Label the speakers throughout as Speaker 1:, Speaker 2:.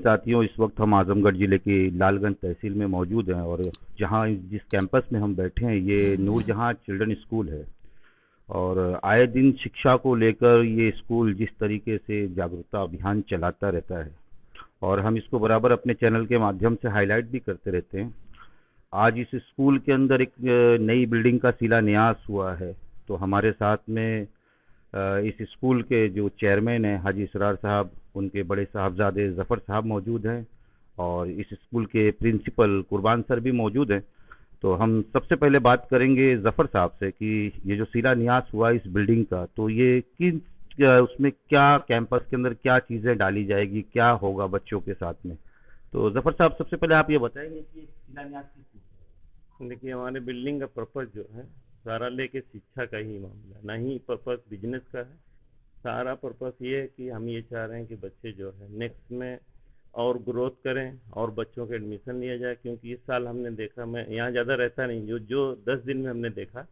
Speaker 1: साथियों, इस वक्त हम आजमगढ़ ज़िले की लालगंज तहसील में मौजूद हैं और जहां जिस कैंपस में हम बैठे हैं ये नूरजहां चिल्ड्रन स्कूल है। और आए दिन शिक्षा को लेकर ये स्कूल जिस तरीके से जागरूकता अभियान चलाता रहता है और हम इसको बराबर अपने चैनल के माध्यम से हाईलाइट भी करते रहते हैं। आज इस स्कूल के अंदर एक नई बिल्डिंग का शिलान्यास हुआ है। तो हमारे साथ में इस स्कूल के जो चेयरमैन हैं हाजी इसरार साहब, उनके बड़े साहबजादे ज़फ़र साहब मौजूद हैं और इस स्कूल के प्रिंसिपल कुरबान सर भी मौजूद हैं। तो हम सबसे पहले बात करेंगे ज़फ़र साहब से कि ये जो शिलान्यास हुआ इस बिल्डिंग का, तो ये किन उसमें क्या कैंपस के अंदर क्या चीज़ें डाली जाएगी, क्या होगा बच्चों के साथ में। तो ज़फ़र साहब, सबसे पहले आप ये बताएंगे कि ये शिलान्यास किस चीज़
Speaker 2: देखिए, हमारे बिल्डिंग का पर्पस जो है सारा लेके शिक्षा का ही मामला है, ना ही पर्पस बिजनेस का है। सारा पर्पस ये है कि हम ये चाह रहे हैं कि बच्चे जो है नेक्स्ट में और ग्रोथ करें और बच्चों के एडमिशन लिया जाए, क्योंकि इस साल हमने देखा, मैं यहाँ ज़्यादा रहता नहीं, जो जो 10 दिन में हमने देखा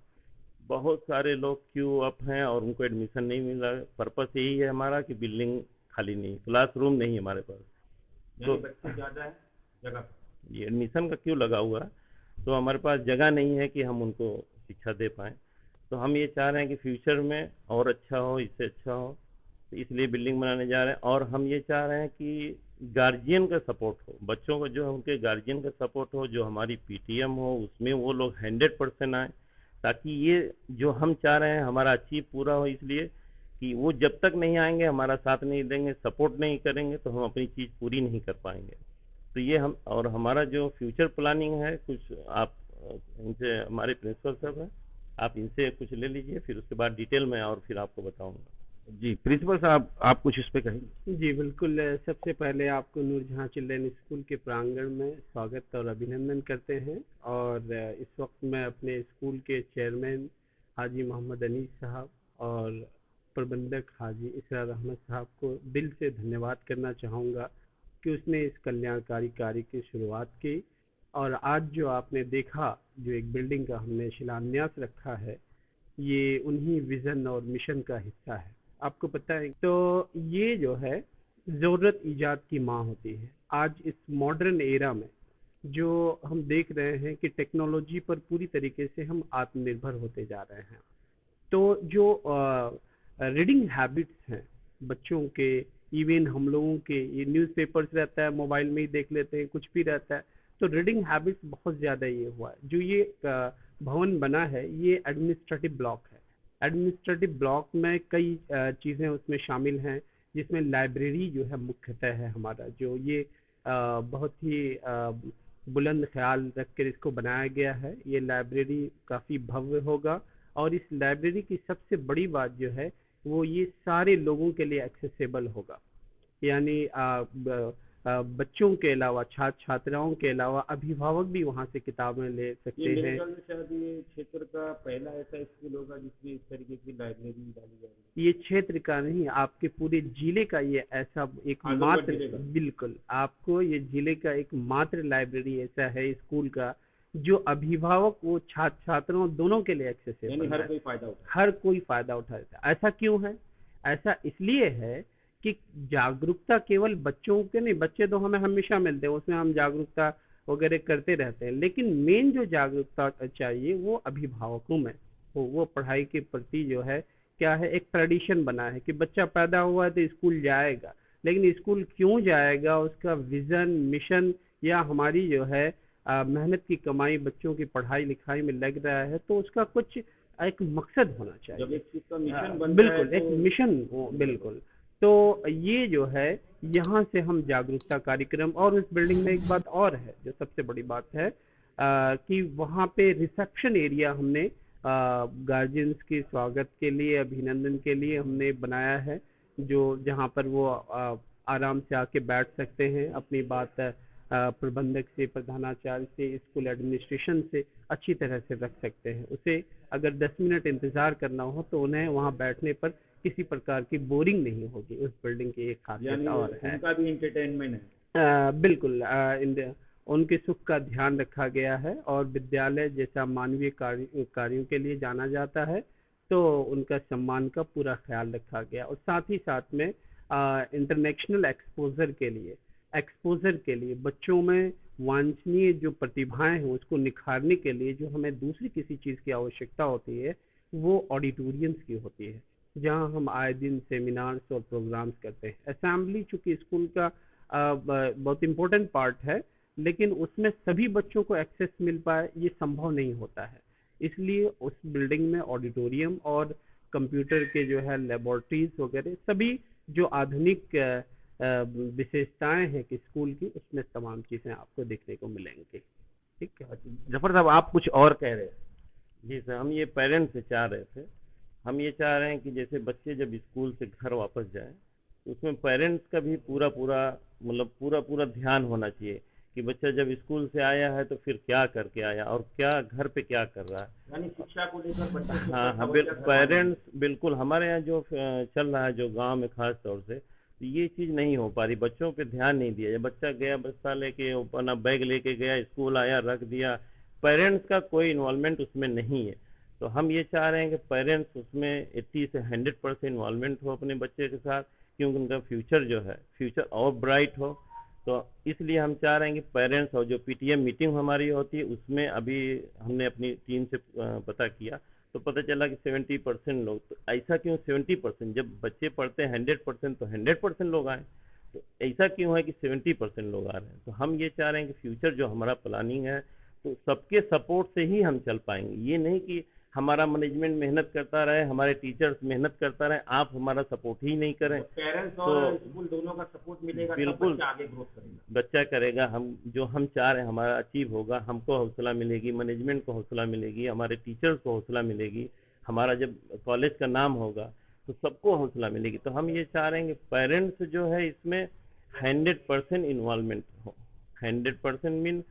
Speaker 2: बहुत सारे लोग क्यू अप हैं और उनको एडमिशन नहीं मिला। पर्पस यही है हमारा कि बिल्डिंग खाली नहीं, क्लासरूम नहीं हमारे पास, तो
Speaker 1: बच्चे ज़्यादा है जगह।
Speaker 2: ये एडमिशन का क्यों लगा हुआ है, तो हमारे पास जगह नहीं है कि हम उनको शिक्षा दे पाएँ। तो हम ये चाह रहे हैं कि फ्यूचर में और अच्छा हो, इससे अच्छा हो, तो इसलिए बिल्डिंग बनाने जा रहे हैं। और हम ये चाह रहे हैं कि गार्जियन का सपोर्ट हो, बच्चों को जो है उनके गार्जियन का सपोर्ट हो, जो हमारी पीटीएम हो उसमें वो लोग 100% आए, ताकि ये जो हम चाह रहे हैं हमारा अचीव पूरा हो। इसलिए कि वो जब तक नहीं आएंगे, हमारा साथ नहीं देंगे, सपोर्ट नहीं करेंगे, तो हम अपनी चीज़ पूरी नहीं कर पाएंगे। तो ये हम, और हमारा जो फ्यूचर प्लानिंग है कुछ, आप इनसे, हमारे प्रिंसिपल साहब हैं, आप इनसे कुछ ले लीजिए, फिर उसके बाद डिटेल में और फिर आपको बताऊंगा।
Speaker 1: जी प्रिंसिपल साहब, आप कुछ इस पे कहेंगे।
Speaker 3: जी बिल्कुल। सबसे पहले आपको नूरजहां चिल्ड्रन स्कूल के प्रांगण में स्वागत और अभिनंदन करते हैं। और इस वक्त मैं अपने स्कूल के चेयरमैन हाजी मोहम्मद अनीस साहब और प्रबंधक हाजी इसरार अहमद साहब को दिल से धन्यवाद करना चाहूँगा कि उसने इस कल्याणकारी कार्य की शुरुआत की। और आज जो आपने देखा, जो एक बिल्डिंग का हमने शिलान्यास रखा है, ये उन्हीं विज़न और मिशन का हिस्सा है। आपको पता है, तो ये जो है ज़रूरत ईजाद की माँ होती है। आज इस मॉडर्न एरा में जो हम देख रहे हैं कि टेक्नोलॉजी पर पूरी तरीके से हम आत्मनिर्भर होते जा रहे हैं, तो जो रीडिंग हैबिट्स हैं बच्चों के, इवन हम लोगों के, ये न्यूज़पेपर्स रहता है, मोबाइल में ही देख लेते हैं, कुछ भी रहता है, तो रीडिंग हैबिट्स बहुत ज़्यादा ये हुआ है। जो ये भवन बना है ये एडमिनिस्ट्रेटिव ब्लॉक है। एडमिनिस्ट्रेटिव ब्लॉक में कई चीज़ें उसमें शामिल हैं, जिसमें लाइब्रेरी जो है मुख्यतः है हमारा, जो ये बहुत ही बुलंद ख्याल रख कर इसको बनाया गया है। ये लाइब्रेरी काफ़ी भव्य होगा और इस लाइब्रेरी की सबसे बड़ी बात जो है वो ये सारे लोगों के लिए एक्सेसिबल होगा। यानी बच्चों के अलावा, छात्र छात्राओं के अलावा अभिभावक भी वहाँ से किताबें ले सकते
Speaker 1: ये मेरे
Speaker 3: हैं।
Speaker 1: ख्याल में शायद ये क्षेत्र का पहला ऐसा स्कूल होगा जिसमें इस तरीके की लाइब्रेरी डाली जाएगी।
Speaker 3: ये क्षेत्र का नहीं, आपके पूरे जिले का ये ऐसा एक
Speaker 1: आजमगढ़
Speaker 3: मात्र,
Speaker 1: जिले का।
Speaker 3: बिल्कुल, आपको ये जिले का एक मात्र लाइब्रेरी ऐसा है स्कूल का जो अभिभावक वो छात्र छात्राओं दोनों के लिए
Speaker 1: यानी
Speaker 3: एक्सेसिबल
Speaker 1: हर
Speaker 3: है।
Speaker 1: कोई फायदा उठा
Speaker 3: हर कोई फायदा उठा सकता है। ऐसा क्यों है? ऐसा इसलिए है कि जागरूकता केवल बच्चों के नहीं, बच्चे तो हमें हमेशा मिलते हैं, उसमें हम जागरूकता वगैरह करते रहते हैं, लेकिन मेन जो जागरूकता चाहिए वो अभिभावकों में वो पढ़ाई के प्रति जो है, क्या है, एक ट्रेडिशन बना है कि बच्चा पैदा हुआ है तो स्कूल जाएगा, लेकिन स्कूल क्यों जाएगा, उसका विजन, मिशन, या हमारी जो है मेहनत की कमाई बच्चों की पढ़ाई लिखाई में लग रहा है, तो उसका कुछ एक मकसद होना चाहिए।
Speaker 1: जब एक चीज का मिशन बनता है
Speaker 3: बिल्कुल, एक
Speaker 1: तो
Speaker 3: मिशन हो, बिल्कुल। तो ये जो है, यहाँ से हम जागरूकता कार्यक्रम, और उस बिल्डिंग में एक बात और है जो सबसे बड़ी बात है, कि वहाँ पे रिसेप्शन एरिया हमने गार्जियंस के स्वागत के लिए, अभिनंदन के लिए हमने बनाया है, जो जहाँ पर वो आराम से आके बैठ सकते हैं, अपनी बात प्रबंधक से, प्रधानाचार्य से, स्कूल एडमिनिस्ट्रेशन से अच्छी तरह से रख सकते हैं। उसे अगर 10 मिनट इंतज़ार करना हो तो उन्हें वहाँ बैठने पर किसी प्रकार की बोरिंग नहीं होगी। उस बिल्डिंग की एक खासियत और है।
Speaker 1: उनका भी एंटरटेनमेंट है।
Speaker 3: बिल्कुल, उनके सुख का ध्यान रखा गया है, और विद्यालय जैसा मानवीय कार्यों के लिए जाना जाता है, तो उनका सम्मान का पूरा ख्याल रखा गया। और साथ ही साथ में इंटरनेशनल एक्सपोजर के लिए एक्सपोजर के लिए, बच्चों में वांछनीय जो प्रतिभाएं हैं उसको निखारने के लिए जो हमें दूसरी किसी चीज़ की आवश्यकता होती है वो ऑडिटोरियम्स की होती है, जहां हम आए दिन सेमिनार्स और प्रोग्राम्स करते हैं। असेंबली चूंकि स्कूल का बहुत इम्पोर्टेंट पार्ट है, लेकिन उसमें सभी बच्चों को एक्सेस मिल पाए ये संभव नहीं होता है। इसलिए उस बिल्डिंग में ऑडिटोरियम और कंप्यूटर के जो है लेबोरेटरीज वगैरह सभी जो आधुनिक विशेषताएं हैं कि स्कूल की, उसमें तमाम चीज़ें आपको देखने को मिलेंगी। ठीक है।
Speaker 1: जफर साहब, आप कुछ और कह रहे हैं?
Speaker 2: जी सर, हम ये पेरेंट्स से चाह रहे थे, हम ये चाह रहे हैं कि जैसे बच्चे जब स्कूल से घर वापस जाएं तो उसमें पेरेंट्स का भी पूरा पूरा मतलब पूरा पूरा ध्यान होना चाहिए कि बच्चा जब स्कूल से आया है तो फिर क्या करके आया और क्या घर पे क्या कर रहा है,
Speaker 1: यानी शिक्षा को लेकर बच्चे के
Speaker 2: हाँ
Speaker 1: ऊपर
Speaker 2: हाँ,
Speaker 1: तवज्जो घर वालों
Speaker 2: पेरेंट्स बिल्कुल हमारे यहाँ जो चल रहा है जो गांव में खास तौर से, तो ये चीज़ नहीं हो पा रही, बच्चों पे ध्यान नहीं दिया। जब बच्चा गया बस्ता लेके अपना बैग लेके गया स्कूल, आया रख दिया, पेरेंट्स का कोई इन्वॉल्वमेंट उसमें नहीं है। तो हम ये चाह रहे हैं कि पेरेंट्स उसमें 80 से 100% इन्वॉल्वमेंट हो अपने बच्चे के साथ, क्योंकि उनका फ्यूचर जो है फ्यूचर और ब्राइट हो। तो इसलिए हम चाह रहे हैं कि पेरेंट्स और जो पीटीएम मीटिंग हमारी होती है उसमें अभी हमने अपनी टीम से पता किया तो पता चला कि 70% लोग, तो ऐसा क्यों 70%? जब बच्चे पढ़ते हैं 100% तो 100% लोग आए, तो ऐसा क्यों है कि 70% लोग आ रहे हैं? तो हम ये चाह रहे हैं कि फ्यूचर जो हमारा प्लानिंग है तो सबके सपोर्ट से ही हम चल पाएंगे। ये नहीं कि हमारा मैनेजमेंट मेहनत करता रहे, हमारे टीचर्स मेहनत करता रहे, आप हमारा सपोर्ट ही नहीं करें।
Speaker 1: पेरेंट्स
Speaker 2: तो
Speaker 1: और स्कूल दोनों का सपोर्ट मिलेगा, तब
Speaker 2: बिल्कुल
Speaker 1: बच्चा आगे ग्रोथ करेगा।
Speaker 2: बच्चा करेगा, हम जो हम चाह रहे हैं हमारा अचीव होगा, हमको हौसला मिलेगी, मैनेजमेंट को हौसला मिलेगी, हमारे टीचर्स को हौसला मिलेगी, हमारा जब कॉलेज का नाम होगा तो सबको हौसला मिलेगी। तो हम ये चाह रहे हैं कि पेरेंट्स जो है इसमें 100% इन्वॉल्वमेंट हो। 100% मीन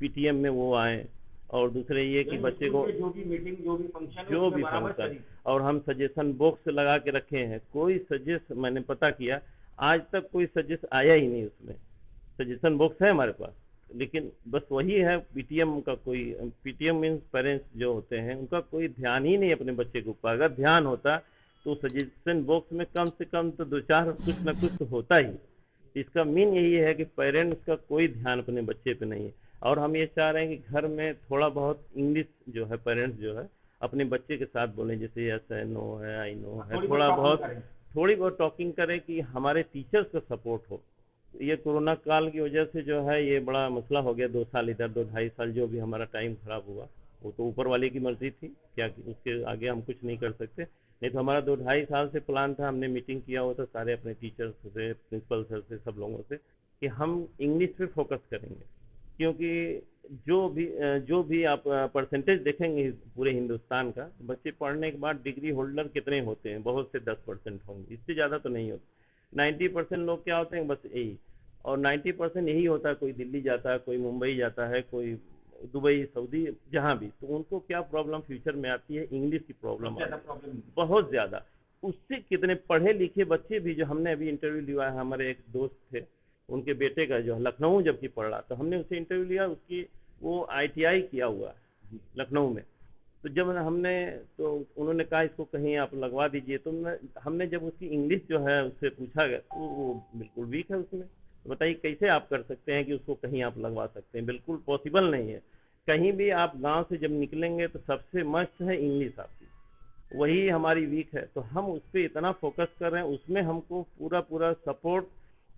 Speaker 2: पीटीएम में वो आए, और दूसरे ये कि बच्चे को
Speaker 1: जो भी मीटिंग जो भी फंक्शन है
Speaker 2: जो
Speaker 1: उसमें
Speaker 2: भी
Speaker 1: बराबर
Speaker 2: फंक्शन,
Speaker 1: शरीक।
Speaker 2: और हम सजेशन बॉक्स लगा के रखे हैं। कोई सजेस्ट मैंने पता किया आज तक कोई सजेस्ट आया ही नहीं उसमें। सजेशन बॉक्स है हमारे पास, लेकिन बस वही है पीटीएम का कोई, पीटीएम मीन्स पेरेंट्स जो होते हैं उनका कोई ध्यान ही नहीं अपने बच्चे के ऊपर। अगर ध्यान होता तो सजेशन बॉक्स में कम से कम तो 2-4 कुछ ना कुछ तो होता ही। इसका मीन यही है कि पेरेंट्स का कोई ध्यान अपने बच्चे पे नहीं है। और हम ये चाह रहे हैं कि घर में थोड़ा बहुत इंग्लिश जो है पेरेंट्स जो है अपने बच्चे के साथ बोलें, जैसे यस है, नो है, आई नो है, थोड़ी बहुत टॉकिंग करें कि हमारे टीचर्स का सपोर्ट हो। ये कोरोना काल की वजह से जो है ये बड़ा मसला हो गया, 2 साल इधर 2-2.5 साल जो भी हमारा टाइम खराब हुआ, वो तो ऊपर वाले की मर्जी थी, क्या उसके आगे हम कुछ नहीं कर सकते। नहीं तो हमारा 2-2.5 साल से प्लान था, हमने मीटिंग किया हुआ था सारे अपने टीचर्स से, प्रिंसिपल सर से, सब लोगों से, कि हम इंग्लिश पे फोकस करेंगे। क्योंकि जो भी आप परसेंटेज देखेंगे पूरे हिंदुस्तान का, बच्चे पढ़ने के बाद डिग्री होल्डर कितने होते हैं? बहुत से 10% होंगे, इससे ज़्यादा तो नहीं होते। 90% लोग क्या होते हैं? बस यही। और 90% यही होता है, कोई दिल्ली जाता है, कोई मुंबई जाता है, कोई दुबई, सऊदी, जहाँ भी, तो उनको क्या प्रॉब्लम फ्यूचर में आती है? इंग्लिश की प्रॉब्लम आती है बहुत ज़्यादा। उससे कितने पढ़े लिखे बच्चे भी, जो हमने अभी इंटरव्यू लिया है, हमारे एक दोस्त थे, उनके बेटे का जो लखनऊ जबकि पढ़ रहा, तो हमने उससे इंटरव्यू लिया, उसकी वो आईटीआई किया हुआ है लखनऊ में। तो जब हमने, तो उन्होंने कहा इसको कहीं आप लगवा दीजिए। तो हमने जब उसकी इंग्लिश जो है उससे पूछा गया तो वो बिल्कुल वीक है उसमें। तो बताइए कैसे आप कर सकते हैं कि उसको कहीं आप लगवा सकते हैं? बिल्कुल पॉसिबल नहीं है। कहीं भी आप गांव से जब निकलेंगे तो सबसे मस्त है इंग्लिश आपकी, वही हमारी वीक है। तो हम उस पर इतना फोकस कर रहे हैं, उसमें हमको पूरा पूरा सपोर्ट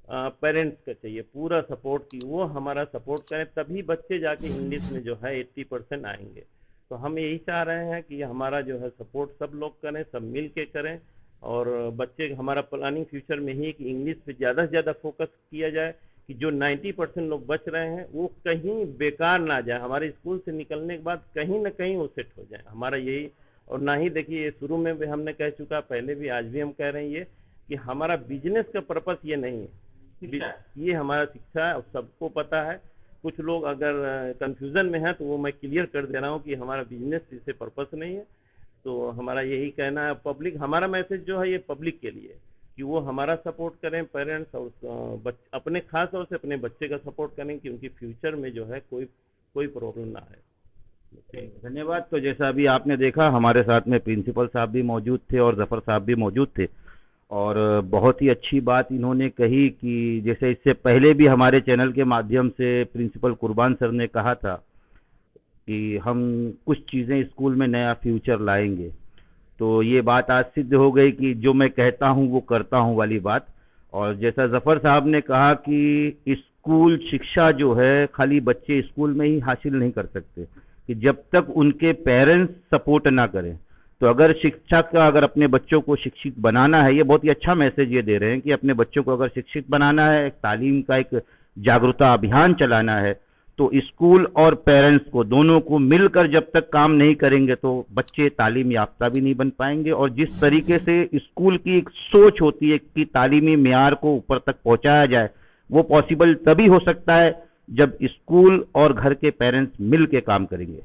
Speaker 2: पेरेंट्स का चाहिए, पूरा सपोर्ट की वो हमारा सपोर्ट करें, तभी बच्चे जाके इंग्लिश में जो है 80% आएंगे। तो हम यही चाह रहे हैं कि हमारा जो है सपोर्ट सब लोग करें, सब मिल के करें, और बच्चे, हमारा प्लानिंग फ्यूचर में ही कि इंग्लिश पे ज़्यादा से ज़्यादा फोकस किया जाए, कि जो 90% लोग बच रहे हैं वो कहीं बेकार ना जाए, हमारे स्कूल से निकलने के बाद कहीं ना कहीं वो सेट हो जाए, हमारा यही। और ना ही देखिए, शुरू में भी हमने कह चुका, पहले भी, आज भी हम कह रहे हैं ये, कि हमारा बिजनेस का पर्पस ये नहीं है, ये हमारा शिक्षा है, और सबको पता है। कुछ लोग अगर कंफ्यूजन में है तो वो मैं क्लियर कर दे रहा हूँ कि हमारा बिजनेस से पर्पस नहीं है। तो हमारा यही कहना है, पब्लिक, हमारा मैसेज जो है ये पब्लिक के लिए, कि वो हमारा सपोर्ट करें, पेरेंट्स, और अपने खास तौर से अपने बच्चे का सपोर्ट करें, क्योंकि फ्यूचर में जो है कोई प्रॉब्लम ना है।
Speaker 1: धन्यवाद। तो जैसा अभी आपने देखा, हमारे साथ में प्रिंसिपल साहब भी मौजूद थे और जफर साहब भी मौजूद थे, और बहुत ही अच्छी बात इन्होंने कही कि जैसे इससे पहले भी हमारे चैनल के माध्यम से प्रिंसिपल कुर्बान सर ने कहा था कि हम कुछ चीज़ें स्कूल में नया फ्यूचर लाएंगे। तो ये बात आज सिद्ध हो गई कि जो मैं कहता हूँ वो करता हूँ वाली बात। और जैसा जफर साहब ने कहा कि स्कूल शिक्षा जो है खाली बच्चे स्कूल में ही हासिल नहीं कर सकते, कि जब तक उनके पेरेंट्स सपोर्ट ना करें। तो अगर शिक्षक का अगर अपने बच्चों को शिक्षित बनाना है, ये बहुत ही अच्छा मैसेज ये दे रहे हैं कि अपने बच्चों को अगर शिक्षित बनाना है, एक तालीम का एक जागरूकता अभियान चलाना है, तो स्कूल और पेरेंट्स को दोनों को मिलकर जब तक काम नहीं करेंगे तो बच्चे तालीम याफ्ता भी नहीं बन पाएंगे। और जिस तरीके से स्कूल की एक सोच होती है कि तालीमी मेयार को ऊपर तक पहुंचाया जाए, वो पॉसिबल तभी हो सकता है जब स्कूल और घर के पेरेंट्स मिल के काम करेंगे।